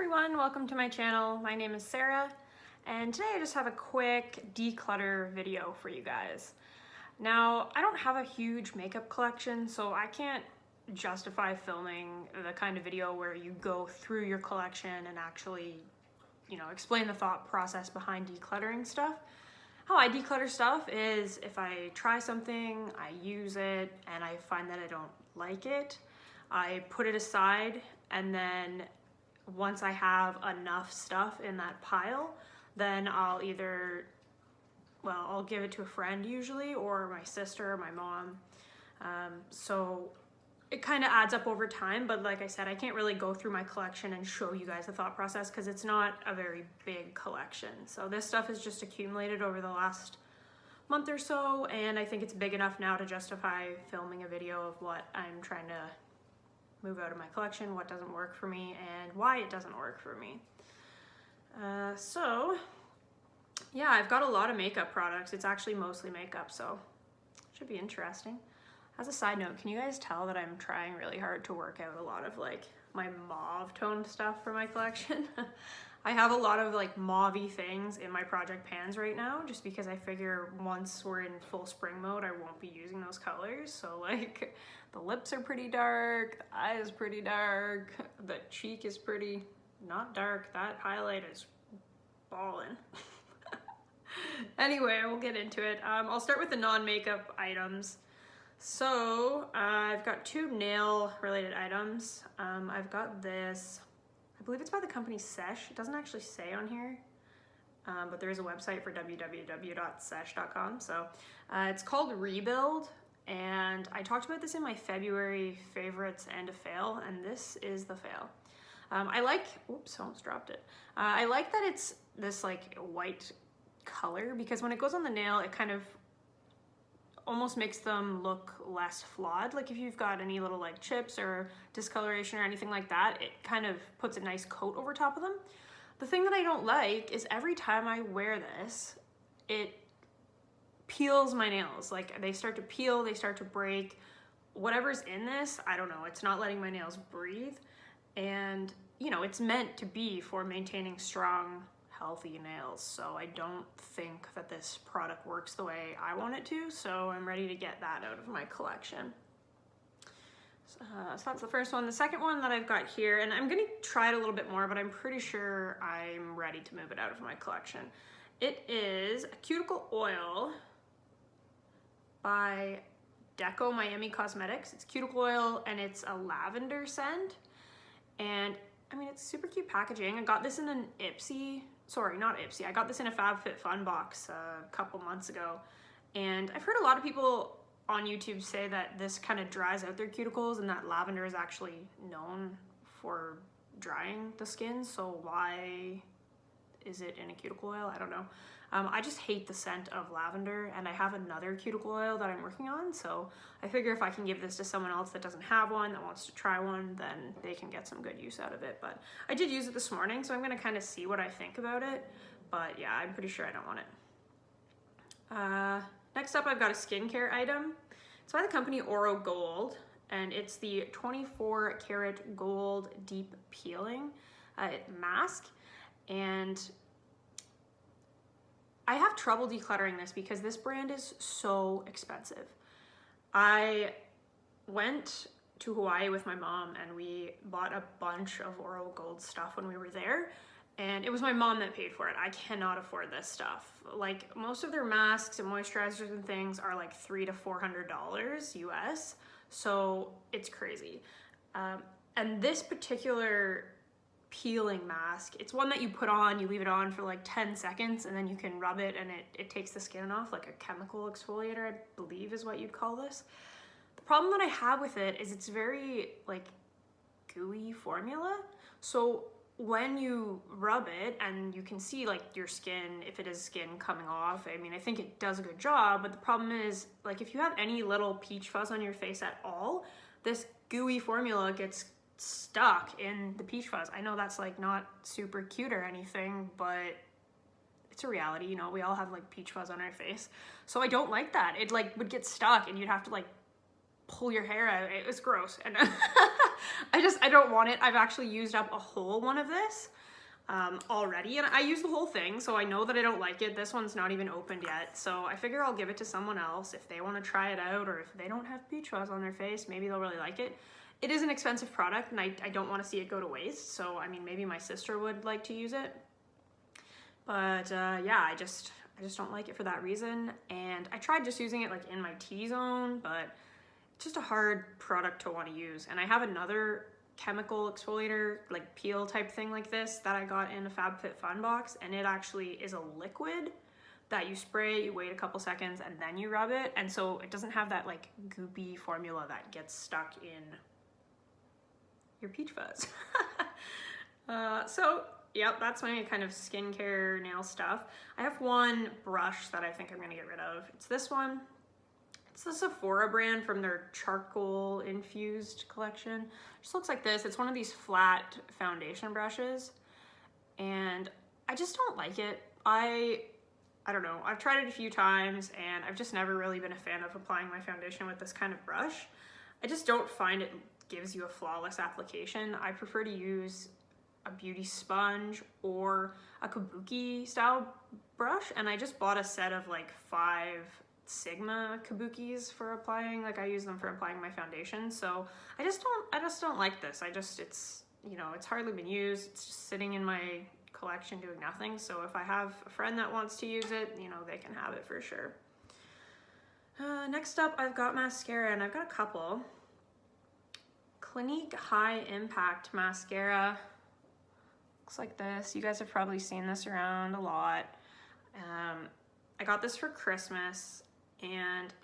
Everyone, welcome to my channel. My name is Sarah, and today I just have a quick declutter video for you guys. Now, I don't have a huge makeup collection, so I can't justify filming the kind of video where you go through your collection and actually, explain the thought process behind decluttering stuff. How I declutter stuff is if I try something, I use it, and I find that I don't like it, I put it aside, and then once I have enough stuff in that pile, then I'll give it to a friend usually, or my sister or my mom. So it kind of adds up over time, but like I said, I can't really go through my collection and show you guys the thought process because it's not a very big collection. So this stuff has just accumulated over the last month or so, and I think it's big enough now to justify filming a video of what I'm trying to move out of my collection, what doesn't work for me, and why it doesn't work for me. Yeah, I've got a lot of makeup products. It's actually mostly makeup, so it should be interesting. As a side note, can you guys tell that I'm trying really hard to work out a lot of my mauve toned stuff for my collection? I have a lot of mauve-y things in my project pans right now, just because I figure once we're in full spring mode, I won't be using those colors. So the lips are pretty dark, the eye is pretty dark, the cheek is pretty not dark, that highlight is ballin'. Anyway, we'll get into it. I'll start with the non-makeup items. So I've got two nail related items. I've got this, I believe it's by the company Sesh. It doesn't actually say on here, but there is a website for www.sesh.com. So it's called Rebuild, and I talked about this in my February favorites and a fail, and this is the fail. Oops, almost dropped it. I like that it's this white color, because when it goes on the nail, it kind of almost makes them look less flawed. Like if you've got any little chips or discoloration or anything like that, it kind of puts a nice coat over top of them. The thing that I don't like is every time I wear this, it peels my nails. They start to peel, they start to break. Whatever's in this, I don't know, it's not letting my nails breathe. And it's meant to be for maintaining strong, healthy nails, so I don't think that this product works the way I want it to, so I'm ready to get that out of my collection. So that's the first one. The second one that I've got here, and I'm gonna try it a little bit more, but I'm pretty sure I'm ready to move it out of my collection. It is a cuticle oil by Deco Miami Cosmetics. It's cuticle oil and it's a lavender scent, and I mean, it's super cute packaging. I got this in an I got this in a FabFitFun box a couple months ago, and I've heard a lot of people on YouTube say that this kind of dries out their cuticles, and that lavender is actually known for drying the skin, so why is it in a cuticle oil? I don't know. I just hate the scent of lavender, and I have another cuticle oil that I'm working on, so I figure if I can give this to someone else that doesn't have one, that wants to try one, then they can get some good use out of it. But I did use it this morning, so I'm gonna kind of see what I think about it, but yeah, I'm pretty sure I don't want it. Next up, I've got a skincare item. It's by the company Oro Gold, and it's the 24 karat gold deep peeling mask, and I have trouble decluttering this because this brand is so expensive. I went to Hawaii with my mom and we bought a bunch of Oro Gold stuff when we were there, and it was my mom that paid for it. I cannot afford this stuff. Most of their masks and moisturizers and things are $300 to $400 US, so it's crazy. And this particular peeling mask, it's one that you put on, you leave it on for 10 seconds, and then you can rub it and it takes the skin off, like a chemical exfoliator, I believe is what you'd call this. The problem that I have with it is it's very gooey formula, so when you rub it and you can see your skin, if it is skin coming off, I mean, I think it does a good job, but the problem is if you have any little peach fuzz on your face at all, this gooey formula gets stuck in the peach fuzz. I know that's not super cute or anything, but it's a reality, we all have peach fuzz on our face. So I don't like that. It would get stuck and you'd have to pull your hair out. It was gross. And I don't want it. I've actually used up a whole one of this already, and I use the whole thing, so I know that I don't like it. This one's not even opened yet, so I figure I'll give it to someone else if they want to try it out, or if they don't have peach fuzz on their face, maybe they'll really like it. It is an expensive product, and I don't want to see it go to waste, so I mean, maybe my sister would like to use it. But yeah, I just don't like it for that reason. And I tried just using it like in my T-zone, but it's just a hard product to want to use. And I have another chemical exfoliator, like peel type thing like this, that I got in a FabFitFun box, and it actually is a liquid that you spray, you wait a couple seconds, and then you rub it. And so it doesn't have that like goopy formula that gets stuck in your peach fuzz. So yep, that's my kind of skincare nail stuff. I have one brush that I think I'm gonna get rid of. It's this one. It's the Sephora brand from their charcoal infused collection. It just looks like this. It's one of these flat foundation brushes, and I just don't like it. I don't know. I've tried it a few times, and I've just never really been a fan of applying my foundation with this kind of brush. I just don't find it gives you a flawless application. I prefer to use a beauty sponge or a kabuki style brush, and I just bought a set of like 5 Sigma kabukis for applying, like I use them for applying my foundation. So I just don't like this. It's, you know, it's hardly been used. It's just sitting in my collection doing nothing. So if I have a friend that wants to use it, you know, they can have it for sure. Next up, I've got mascara, and I've got a couple. Clinique High Impact Mascara. Looks like this. You guys have probably seen this around a lot. I got this for Christmas, and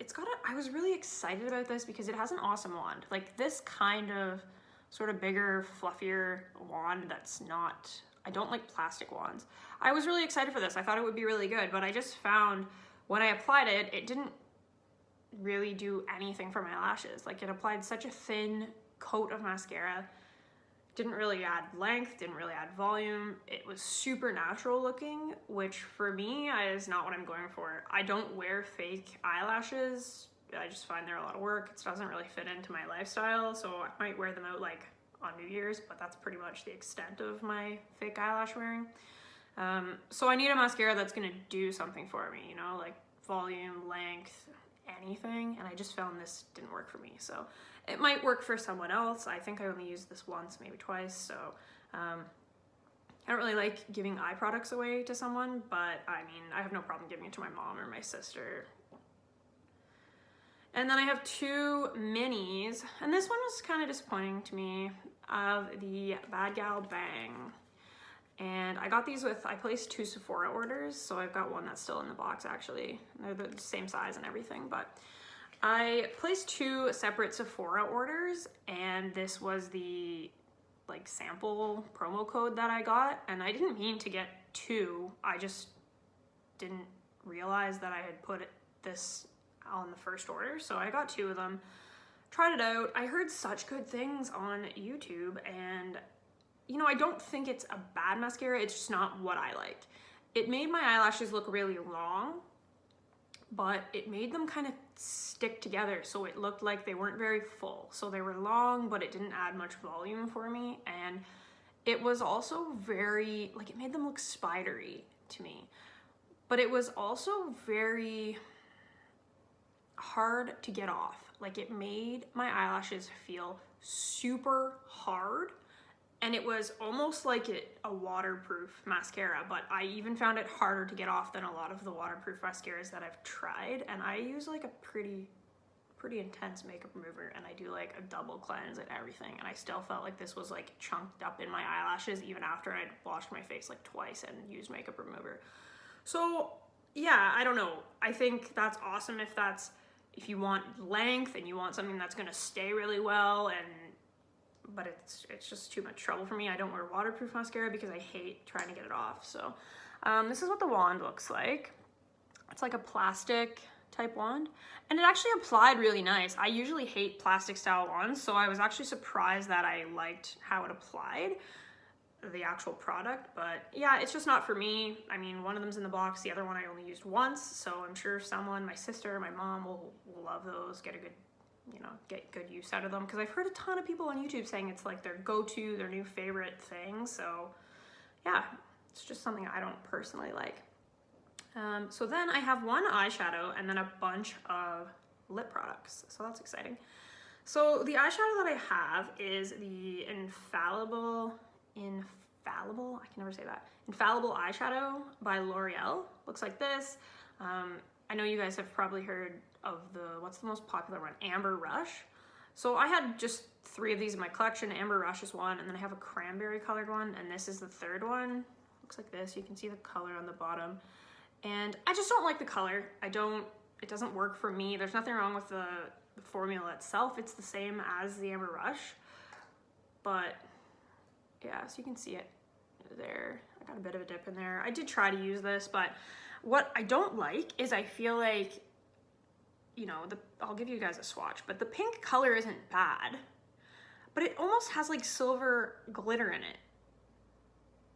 I was really excited about this because it has an awesome wand. Like this kind of sort of bigger, fluffier wand that's not, I don't like plastic wands. I was really excited for this. I thought it would be really good, but I just found when I applied it, it didn't really do anything for my lashes. Like it applied such a thin coat of mascara. Didn't really add length, didn't really add volume. It was super natural looking, which for me is not what I'm going for. I don't wear fake eyelashes. I just find they're a lot of work. It doesn't really fit into my lifestyle, so I might wear them out like on New Year's, but that's pretty much the extent of my fake eyelash wearing. So I need a mascara that's gonna do something for me, you know, like volume, length, anything, and I just found this didn't work for me. So it might work for someone else. I think I only used this once, maybe twice, so I don't really like giving eye products away to someone, but I mean, I have no problem giving it to my mom or my sister. And then I have 2 minis, and this one was kind of disappointing to me, of the Bad Gal Bang. And I got these I placed 2 Sephora orders, so I've got one that's still in the box actually. They're the same size and everything, but I placed 2 separate Sephora orders, and this was the like sample promo code that I got, and I didn't mean to get 2. I just didn't realize that I had put this on the first order, so I got 2 of them. Tried it out. I heard such good things on YouTube, and you know, I don't think it's a bad mascara, it's just not what I liked. It made my eyelashes look really long, but it made them kind of stick together, so it looked like they weren't very full. So they were long, but it didn't add much volume for me, and it was also very, like, it made them look spidery to me. But it was also very hard to get off. Like, it made my eyelashes feel super hard, and it was almost like a waterproof mascara, but I even found it harder to get off than a lot of the waterproof mascaras that I've tried. And I use like a pretty intense makeup remover, and I do like a double cleanse and everything, and I still felt like this was like chunked up in my eyelashes even after I'd washed my face like twice and used makeup remover. So yeah, I don't know. I think that's awesome if you want length and you want something that's gonna stay really well, but it's just too much trouble for me. I don't wear waterproof mascara because I hate trying to get it off. So this is what the wand looks like. It's like a plastic type wand, and it actually applied really nice. I usually hate plastic style wands, so I was actually surprised that I liked how it applied, the actual product. But yeah, it's just not for me. I mean, one of them's in the box, the other one I only used once, so I'm sure someone, my sister, my mom will love those, get a good you know, get good use out of them, because I've heard a ton of people on YouTube saying it's like their go-to, their new favorite thing. So yeah, it's just something I don't personally like. So then I have one eyeshadow and then a bunch of lip products. So that's exciting. So the eyeshadow that I have is the Infallible, I can never say that, Infallible eyeshadow by L'Oreal. Looks like this. I know you guys have probably heard of what's the most popular one? Amber Rush. So I had just 3 of these in my collection. Amber Rush is one, and then I have a cranberry colored one, and this is the 3rd one. Looks like this. You can see the color on the bottom. And I just don't like the color. It doesn't work for me. There's nothing wrong with the formula itself. It's the same as the Amber Rush. But yeah, so you can see it there. I got a bit of a dip in there. I did try to use this, but what I don't like is I feel like, you know, I'll give you guys a swatch, but the pink color isn't bad, but it almost has like silver glitter in it.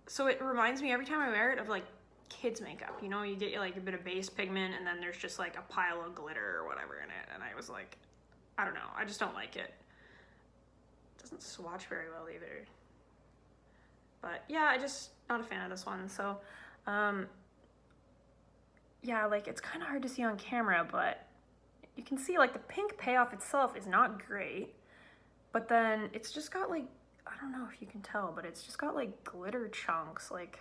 So it reminds me every time I wear it of like kids makeup. You know, you get like a bit of base pigment and then there's just like a pile of glitter or whatever in it. And I was like, I don't know, I just don't like it. It doesn't swatch very well either. But yeah, I just not a fan of this one. So yeah, like it's kind of hard to see on camera, but you can see like the pink payoff itself is not great, but then it's just got like, I don't know if you can tell, but it's just got like glitter chunks. Like,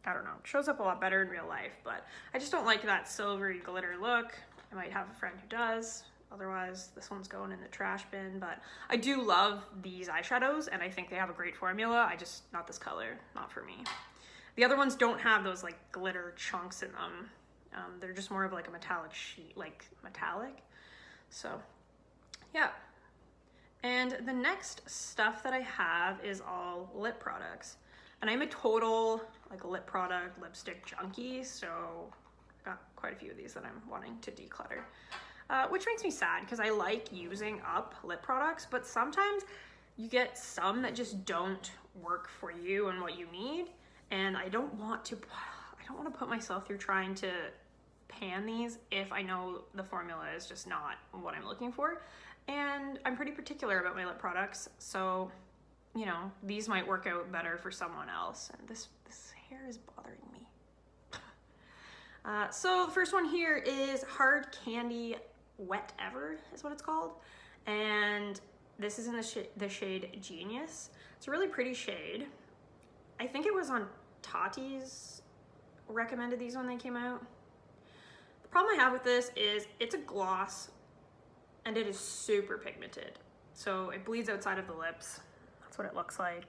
I don't know, it shows up a lot better in real life, but I just don't like that silvery glitter look. I might have a friend who does. Otherwise, this one's going in the trash bin, but I do love these eyeshadows and I think they have a great formula. Not this color, not for me. The other ones don't have those like glitter chunks in them. They're just more of like a metallic sheet, like metallic. So yeah. And the next stuff that I have is all lip products. And I'm a total like lip product, lipstick junkie. So I got quite a few of these that I'm wanting to declutter. Which makes me sad because I like using up lip products, but sometimes you get some that just don't work for you and what you need. And I don't want to put myself through trying to pan these if I know the formula is just not what I'm looking for. And I'm pretty particular about my lip products, so you know, these might work out better for someone else. And this hair is bothering me. So the first one here is Hard Candy Wet Ever is what it's called. And this is in the shade Genius. It's a really pretty shade. I think it was on Tati's recommended these when they came out. The problem I have with this is it's a gloss and it is super pigmented. So it bleeds outside of the lips. That's what it looks like.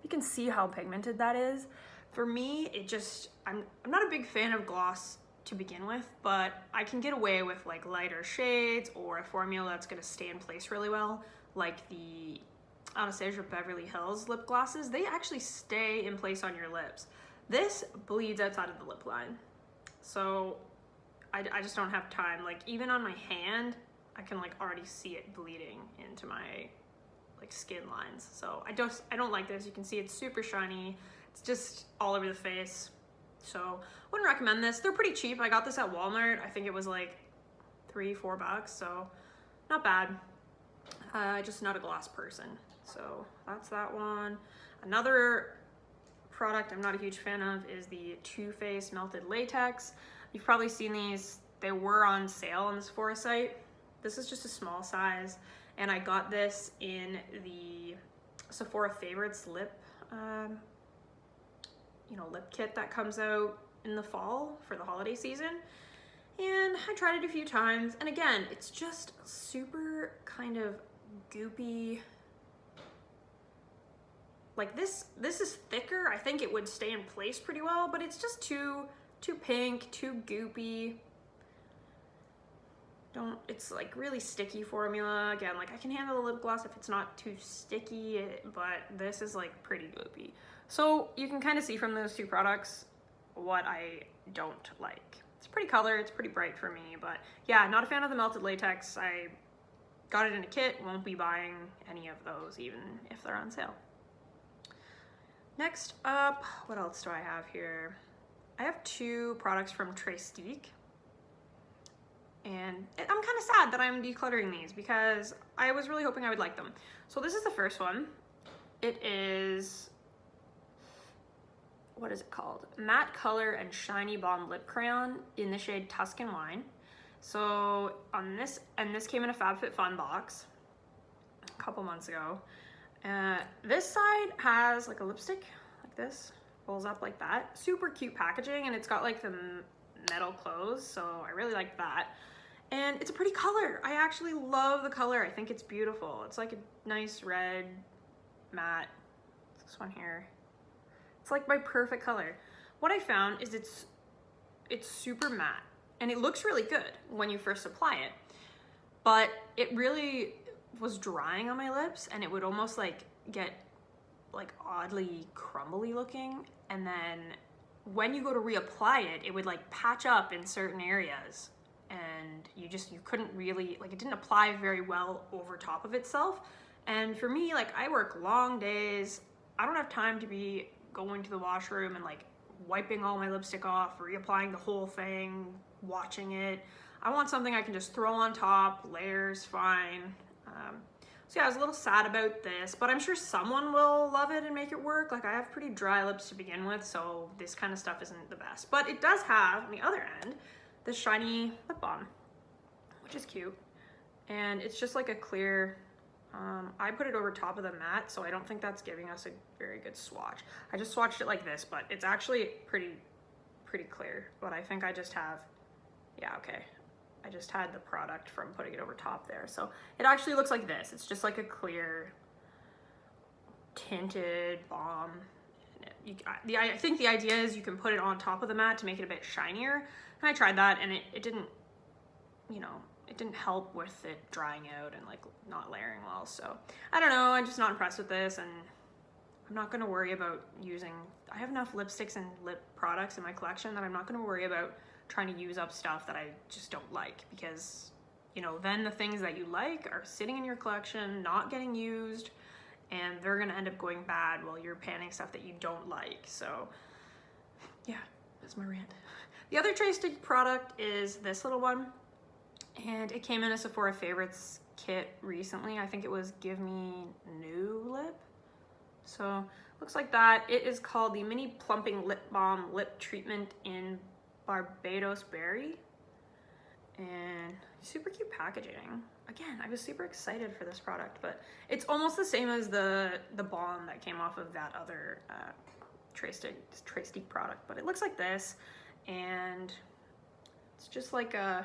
You can see how pigmented that is. For me, I'm not a big fan of gloss to begin with, but I can get away with like lighter shades or a formula that's gonna stay in place really well, like the Anastasia Beverly Hills lip glosses. They actually stay in place on your lips. This bleeds outside of the lip line. So I just don't have time. Like even on my hand, I can like already see it bleeding into my like skin lines. So I don't like this. You can see it's super shiny. It's just all over the face. So wouldn't recommend this. They're pretty cheap. I got this at Walmart. I think it was like $3-4 bucks. So not bad. Just not a gloss person. So that's that one. Another product I'm not a huge fan of is the Too Faced Melted Latex. You've probably seen these. They were on sale on the Sephora site. This is just a small size, and I got this in the Sephora Favorites lip, lip kit that comes out in the fall for the holiday season. And I tried it a few times, and again, it's just super kind of goopy. Like this is thicker. I think it would stay in place pretty well, but it's just too pink, too goopy. It's like really sticky formula. Again, like I can handle the lip gloss if it's not too sticky, but this is like pretty goopy. So you can kind of see from those two products what I don't like. It's a pretty color, it's pretty bright for me, but yeah, not a fan of the melted latex. I got it in a kit, won't be buying any of those even if they're on sale. Next up, what else do I have here? I have 2 products from Trestique. And I'm kind of sad that I'm decluttering these because I was really hoping I would like them. So this is the first one. It is, what is it called? Matte Color and Shiny Balm Lip Crayon in the shade Tuscan Wine. So on this, and this came in a FabFitFun box a couple months ago. This side has like a lipstick like this, rolls up like that. Super cute packaging, and it's got like the metal close, so I really like that. And it's a pretty color. I actually love the color. I think it's beautiful. It's like a nice red matte. This one here. It's like my perfect color. What I found is it's super matte, and it looks really good when you first apply it, but it really was drying on my lips, and it would almost like get like oddly crumbly looking, and then when you go to reapply it, it would like patch up in certain areas, and you couldn't really, like, it didn't apply very well over top of itself. And for me, like, I work long days. I don't have time to be going to the washroom and like wiping all my lipstick off, reapplying the whole thing, watching it. I want something I can just throw on top, layers, fine. So yeah, I was a little sad about this, but I'm sure someone will love it and make it work. Like, I have pretty dry lips to begin with, so this kind of stuff isn't the best. But it does have, on the other end, this shiny lip balm, which is cute. And it's just like a clear, I put it over top of the matte, so I don't think that's giving us a very good swatch. I just swatched it like this, but it's actually pretty clear. But I think I just have, yeah, okay. I just had the product from putting it over top there. So it actually looks like this. It's just like a clear tinted balm. I think the idea is you can put it on top of the matte to make it a bit shinier. And I tried that, and it didn't, you know, it didn't help with it drying out and like not layering well. So I don't know, I'm just not impressed with this, and I'm not gonna worry about using, I have enough lipsticks and lip products in my collection that I'm not gonna worry about trying to use up stuff that I just don't like, because, you know, then the things that you like are sitting in your collection, not getting used, and they're gonna end up going bad while you're panning stuff that you don't like. So yeah, that's my rant. The other Trace Stick product is this little one, and it came in a Sephora Favorites kit recently. I think it was Give Me New Lip. So looks like that. It is called the Mini Plumping Lip Balm Lip Treatment in Barbados Berry, and super cute packaging. Again, I was super excited for this product, but it's almost the same as the balm that came off of that other Trace Stick product, but it looks like this, and it's just like a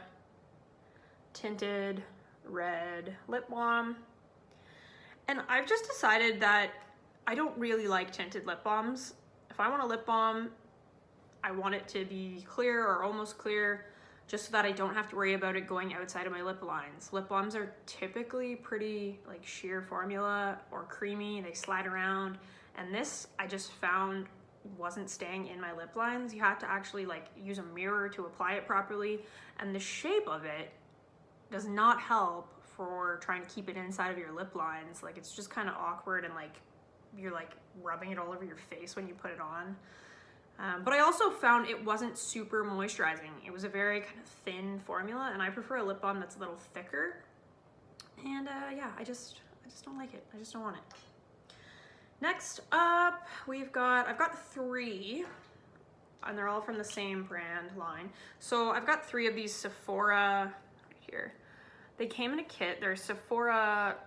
tinted red lip balm. And I've just decided that I don't really like tinted lip balms. If I want a lip balm, I want it to be clear or almost clear, just so that I don't have to worry about it going outside of my lip lines. Lip balms are typically pretty like sheer formula or creamy, they slide around, and this I just found wasn't staying in my lip lines. You have to actually like use a mirror to apply it properly, and the shape of it does not help for trying to keep it inside of your lip lines. Like, it's just kind of awkward, and like you're like rubbing it all over your face when you put it on. But I also found it wasn't super moisturizing. It was a very kind of thin formula, and I prefer a lip balm that's a little thicker. And yeah, I just don't like it. I just don't want it. Next up, I've got 3, and they're all from the same brand line. So I've got 3 of these Sephora, right here. They came in a kit. They're Sephora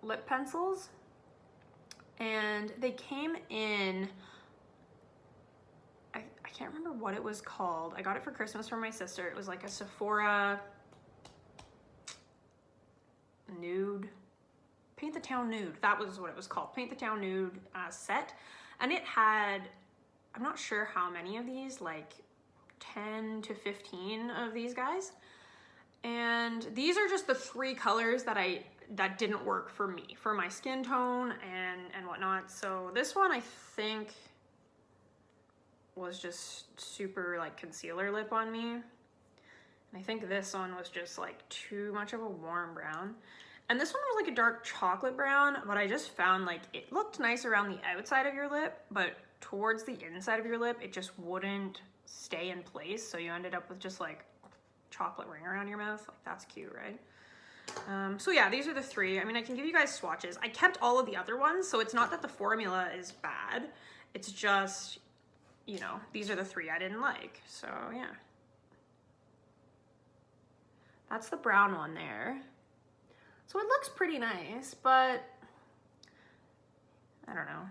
lip pencils, and they came in, I can't remember what it was called. I got it for Christmas from my sister. It was like a Sephora nude, Paint the Town Nude. That was what it was called, Paint the Town Nude set. And it had, I'm not sure how many of these, like 10 to 15 of these guys. And these are just the 3 colors that didn't work for me, for my skin tone and whatnot. So this one, I think, was just super like concealer lip on me. And I think this one was just like too much of a warm brown. And this one was like a dark chocolate brown, but I just found like it looked nice around the outside of your lip, but towards the inside of your lip, it just wouldn't stay in place. So you ended up with just like chocolate ring around your mouth. Like, that's cute, right? So yeah, these are the three. I mean, I can give you guys swatches. I kept all of the other ones, so it's not that the formula is bad. It's just, you know, these are the three I didn't like. So yeah. That's the brown one there. So it looks pretty nice, but I don't know.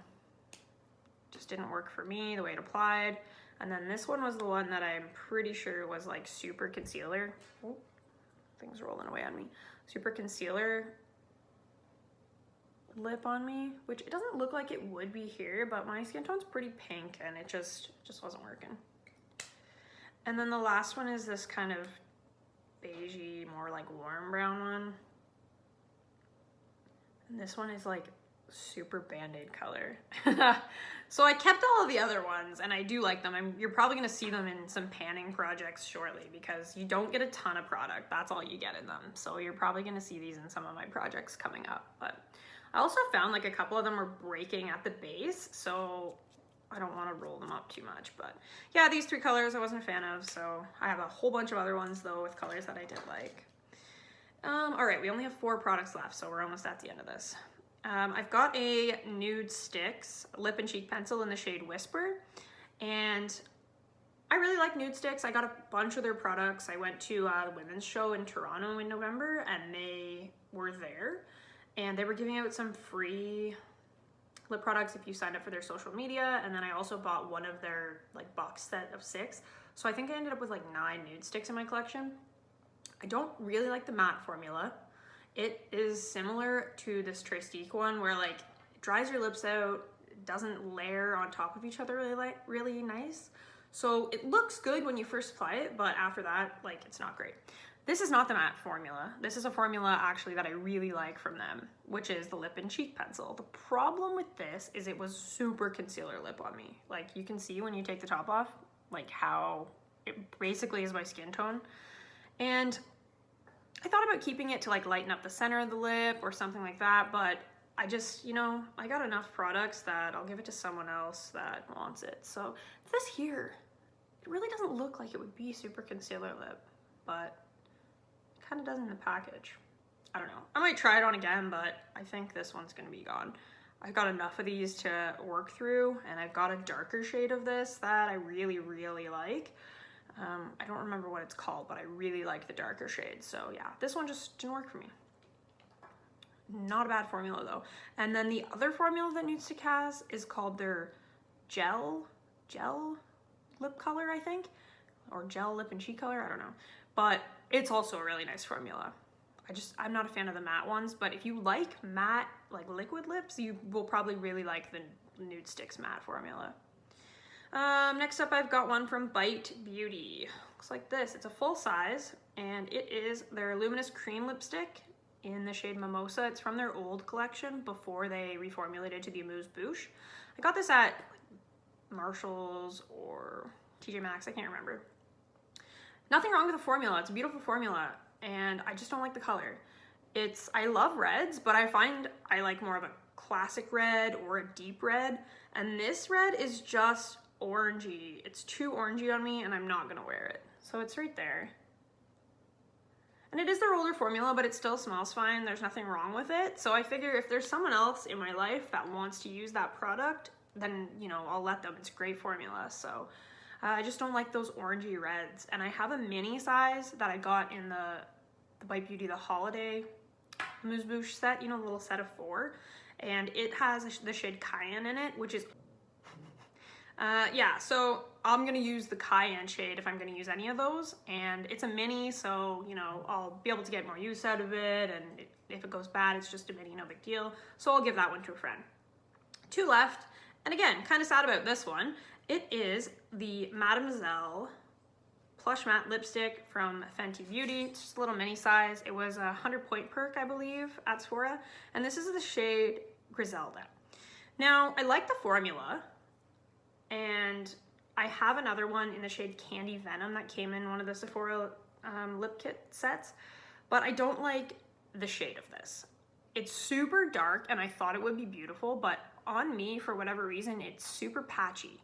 Just didn't work for me the way it applied. And then this one was the one that I'm pretty sure was like super concealer. Oh, things rolling away on me. Super concealer lip on me, which it doesn't look like it would be here, but my skin tone's pretty pink and it just wasn't working. And then the last one is this kind of beigey, more like warm brown one. And this one is like super Band-Aid color. So I kept all of the other ones and I do like them. You're probably gonna see them in some panning projects shortly because you don't get a ton of product. That's all you get in them. So you're probably gonna see these in some of my projects coming up. But I also found like a couple of them were breaking at the base, so I don't wanna roll them up too much. But yeah, these three colors I wasn't a fan of, so I have a whole bunch of other ones though with colors that I did like. All right, we only have 4 products left, so we're almost at the end of this. I've got a Nude Sticks lip and cheek pencil in the shade Whisper, and I really like Nude Sticks. I got a bunch of their products. I went to the women's show in Toronto in November, and they were there, and they were giving out some free lip products if you signed up for their social media, and then I also bought one of their like box set of 6. So I think I ended up with like 9 Nude Sticks in my collection. I don't really like the matte formula. It is similar to this Trestique one where like it dries your lips out, it doesn't layer on top of each other really nice. So it looks good when you first apply it, but after that, like it's not great. This is not the matte formula. This is a formula actually that I really like from them, which is the lip and cheek pencil. The problem with this is it was super concealer lip on me. Like you can see when you take the top off, like how it basically is my skin tone. And I thought about keeping it to like lighten up the center of the lip or something like that, but I just, you know, I got enough products that I'll give it to someone else that wants it. So this here, it really doesn't look like it would be super concealer lip, but it kind of does in the package. I don't know. I might try it on again, but I think this one's gonna be gone. I've got enough of these to work through, and I've got a darker shade of this that I really, really like. I don't remember what it's called, but I really like the darker shade. So yeah, this one just didn't work for me. Not a bad formula though. And then the other formula that Nude Stick has is called their gel lip color, I think, or gel lip and cheek color, I don't know. But it's also a really nice formula. I'm not a fan of the matte ones, but if you like matte, like liquid lips, you will probably really like the Nude Sticks matte formula. Next up, I've got one from Bite Beauty. Looks like this. It's a full size, and it is their Luminous Cream Lipstick in the shade Mimosa. It's from their old collection before they reformulated to the Amuse Bouche. I got this at Marshall's or TJ Maxx, I can't remember. Nothing wrong with the formula. It's a beautiful formula, and I just don't like the color. I love reds, but I find I like more of a classic red or a deep red, and this red is just orangey. It's too orangey on me, and I'm not gonna wear it. So it's right there. And it is their older formula, but it still smells fine. There's nothing wrong with it. So I figure if there's someone else in my life that wants to use that product, then, you know, I'll let them. It's a great formula. So I just don't like those orangey reds. And I have a mini size that I got in the Bite Beauty, the holiday Amuse Bouche set, you know, the little set of 4. And it has the shade Cayenne in it, which is yeah, so I'm gonna use the Cayenne shade if I'm gonna use any of those, and it's a mini, so you know I'll be able to get more use out of it, and if it goes bad, it's just a mini, no big deal. So I'll give that one to a friend. 2 left, and again, kind of sad about this one. It is the Mademoiselle Plush Matte Lipstick from Fenty Beauty. It's just a little mini size. It was a 100-point perk, I believe, at Sephora, and this is the shade Griselda. Now, I like the formula, and I have another one in the shade Candy Venom that came in one of the Sephora lip kit sets, but I don't like the shade of this. It's super dark, and I thought it would be beautiful, but on me, for whatever reason, it's super patchy.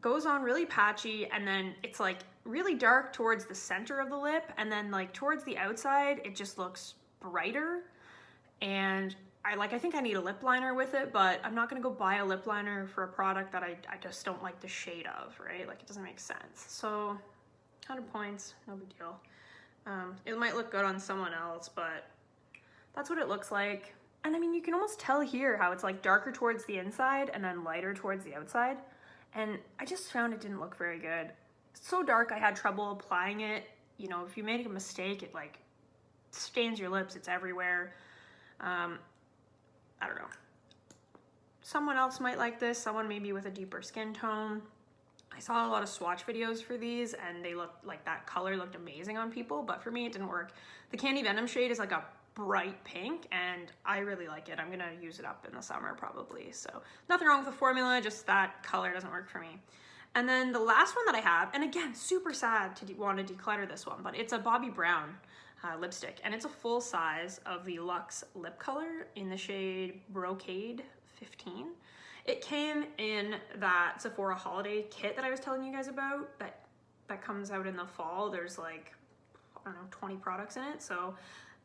Goes on really patchy, and then it's like really dark towards the center of the lip, and then like towards the outside, it just looks brighter. And I think I need a lip liner with it, but I'm not gonna go buy a lip liner for a product that I just don't like the shade of, right? Like, it doesn't make sense. So 100 points, no big deal. It might look good on someone else, but that's what it looks like. And I mean, you can almost tell here how it's like darker towards the inside and then lighter towards the outside. And I just found it didn't look very good. It's so dark, I had trouble applying it. You know, if you make a mistake, it like stains your lips, it's everywhere. I don't know. Someone else might like this, someone maybe with a deeper skin tone. I saw a lot of swatch videos for these and they looked like that color looked amazing on people, but for me it didn't work. The Candy Venom shade is like a bright pink and I really like it. I'm gonna use it up in the summer probably. So nothing wrong with the formula, just that color doesn't work for me. And then the last one that I have, and again, super sad to want to declutter this one, but it's a Bobbi Brown lipstick, and it's a full size of the Luxe lip color in the shade Brocade 15. It came in that Sephora holiday kit that I was telling you guys about that comes out in the fall. There's like, I don't know, 20 products in it. So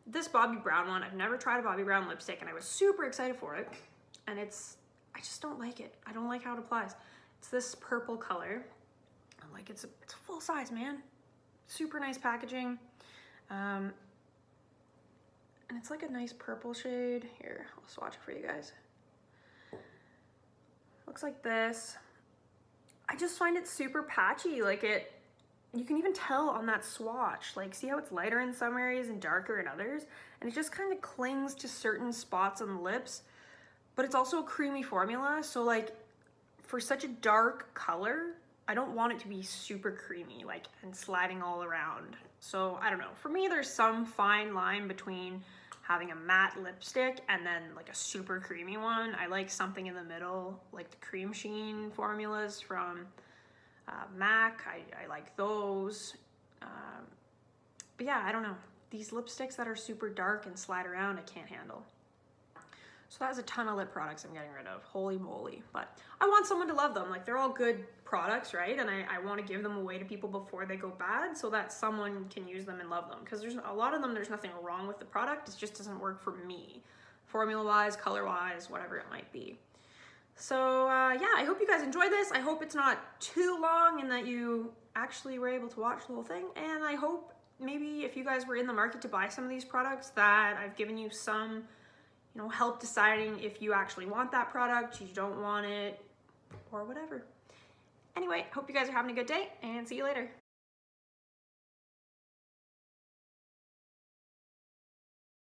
this Bobbi Brown one, I've never tried a Bobbi Brown lipstick and I was super excited for it. And I just don't like it. I don't like how it applies. It's this purple color. I'm like, it's full size, man. Super nice packaging. And it's like a nice purple shade. Here, I'll swatch it for you guys. Looks like this. I just find it super patchy. Like you can even tell on that swatch, like see how it's lighter in some areas and darker in others? And it just kind of clings to certain spots on the lips, but it's also a creamy formula. So like for such a dark color, I don't want it to be super creamy, like, and sliding all around. So I don't know, for me, there's some fine line between having a matte lipstick and then like a super creamy one. I like something in the middle, like the Cream Sheen formulas from MAC. I like those. But yeah, I don't know. These lipsticks that are super dark and slide around, I can't handle. So that was a ton of lip products I'm getting rid of. Holy moly. But I want someone to love them. Like, they're all good products, right? And I want to give them away to people before they go bad so that someone can use them and love them. Because there's a lot of them, there's nothing wrong with the product. It just doesn't work for me. Formula-wise, color-wise, whatever it might be. So yeah, I hope you guys enjoyed this. I hope it's not too long and that you actually were able to watch the whole thing. And I hope maybe if you guys were in the market to buy some of these products that I've given you some, you know, help deciding if you actually want that product, you don't want it, or whatever. Anyway, hope you guys are having a good day and see you later.